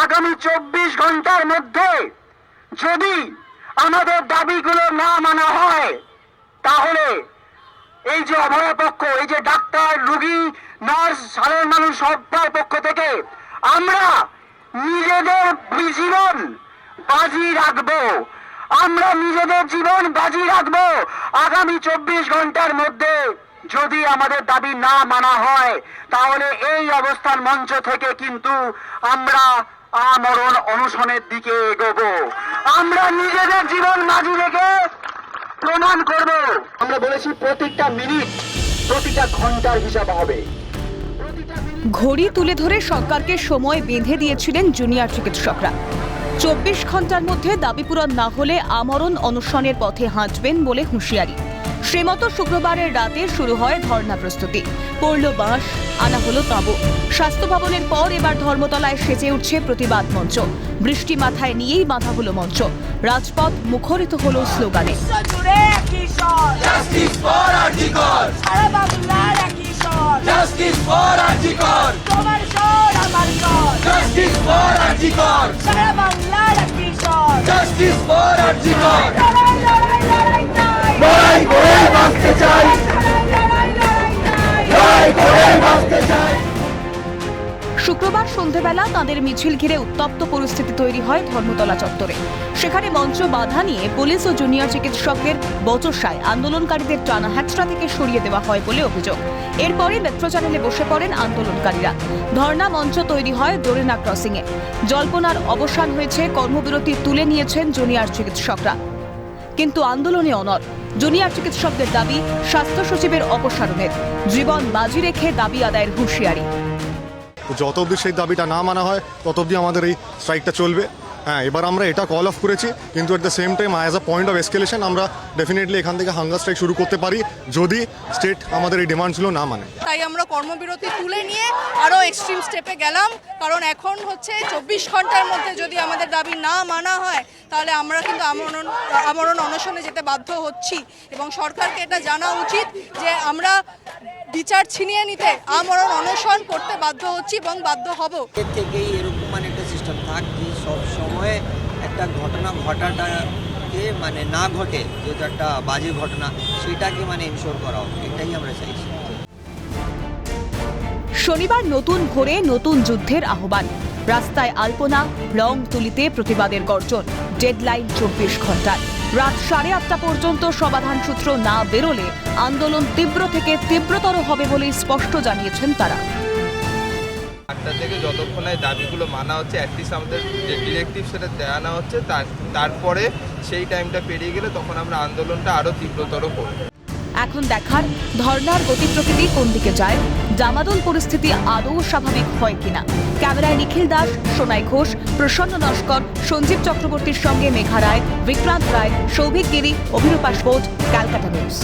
আগামী 24 ঘন্টার মধ্যে যদি আমাদের দাবিগুলো না মানা হয়, তাহলে এই যে অভয়পক্ষ, এই যে ডাক্তার, রোগী, নার্স, সাধারণ মানুষ সবার পক্ষ থেকে আমরা নিজেদের জীবন বাজি রাখবো। আমরা নিজেদের জীবন বাজি রাখবো। আগামী 24 ঘন্টার মধ্যে যদি আমাদের দাবি না মানা হয়, তাহলে এই অবস্থান মঞ্চ থেকে কিন্তু আমরা আমরণ অনশনের দিকে এগোবো। আমরা নিজেদের জীবন বাজি রেখে প্রমাণ করব। আমরা বলেছি প্রত্যেকটা মিনিট, প্রতিটা ঘন্টার হিসাব হবে। ঘড়ি তুলে ধরে সরকারকে সময় বেঁধে দিয়েছিলেন জুনিয়র চিকিৎসকরা। 24 ঘন্টার মধ্যে দাবি পূরণ না হলে আমরণ অনশনের পথে হাঁটবেন বলে হুঁশিয়ারি। সেমতো শুক্রবারের রাতে শুরু হয় ধর্ণা প্রস্তুতি। পড়ল বাঁশ, আনা হলো তাঁবু। স্বাস্থ্য ভবনের পর এবার ধর্মতলায় সেজে উঠছে প্রতিবাদ মঞ্চ। বৃষ্টি মাথায় নিয়েই বাঁধা হলো মঞ্চ। রাজপথ মুখরিত হলো স্লোগানে। শুক্রবার সন্ধেবেলা তাঁদের মিছিল ঘিরে উত্তপ্ত পরিস্থিতি তৈরি হয় ধর্মতলা চত্বরে। সেখানে মঞ্চ বাধা নিয়ে পুলিশ ও জুনিয়র চিকিৎসকদের বচসায় আন্দোলনকারীদের টানা হ্যাচড়া থেকে সরিয়ে দেওয়া হয় বলে অভিযোগ। এরপরে মেট্রো চ্যানেলে বসে পড়েন আন্দোলনকারীরা। ধর্ণা মঞ্চ তৈরি হয় দোরেনা ক্রসিংয়ে। জল্পনার অবসান হয়েছে, কর্মবিরতি তুলে নিয়েছেন জুনিয়র চিকিৎসকরা। কিন্তু আন্দোলনে অনড়। জুনিয়র চিকিৎসকদের দাবি স্বাস্থ্য সচিবের অপসারণের। জীবন বাজি রেখে দাবি আদায়ের হুঁশিয়ারি। যত অবধি সেই দাবিটা না মানা হয় তত অবধি আমাদের এই স্ট্রাইকটা চলবে। হ্যাঁ, এবার আমরা এটা কল অফ করেছি, কিন্তু at the same time as a point of escalation আমরা ডেফিনেটলি এখান থেকে হাঙ্গার স্ট্রাইক শুরু করতে পারি যদি স্টেট আমাদের এই ডিমান্ডসগুলো না মানে। তাই আমরা কর্মবিরতি তুলে নিয়ে আরও এক্সট্রিম স্টেপে গেলাম, কারণ এখন হচ্ছে 24 ঘন্টার মধ্যে যদি আমাদের দাবি না মানা হয়, তাহলে আমরা কিন্তু আমরণ অনশনে যেতে বাধ্য হচ্ছি। এবং সরকারকে এটা জানা উচিত যে আমরা বিচার ছিনিয়ে নিতে আমরণ অনশন করতে বাধ্য হচ্ছি এবং বাধ্য হব। এর থেকেই এরকম একটা সিস্টেম থাক যে সব সময় একটা ঘটনা ঘটাটাকে না ঘটে, যেহেতু একটা বাজে ঘটনা সেটাকে ইনশোর করা হোক, এটাই আমরা চাইছি। শনিবার নতুন ভোরে নতুন যুদ্ধের আহ্বান। রাস্তায় আলপনা, রং তুলিতে প্রতিবাদের গর্জন। ডেডলাইন 24 ঘন্টার। রাত 8:30 পর্যন্ত সমাধান সূত্র না বেরোলে আন্দোলন তীব্র থেকে তীব্রতর হবে বলে স্পষ্ট জানিয়েছেন তারা। 8টা থেকে যতক্ষণে দাবিগুলো মানা হচ্ছে, অ্যাটলিস্ট আমাদের যে ডিরেক্টিভ সেটা দেওয়া না হচ্ছে, তারপরে সেই টাইমটা পেরিয়ে গেলে তখন আমরা আন্দোলনটা আরও তীব্রতর করব। এখন দেখার ধর্নার গতি প্রকৃতি কোন দিকে যায়, জামাদল পরিস্থিতি আদৌ স্বাভাবিক হয় কিনা। ক্যামেরায় নিখিল দাস, সোনাই ঘোষ, প্রসন্ন নস্কর, সঞ্জীব চক্রবর্তীর সঙ্গে মেঘা রায়, বিক্রান্ত রায়, সৌভিক গিরি, অভিরূপা বোধ, ক্যালকাটা নিউজ।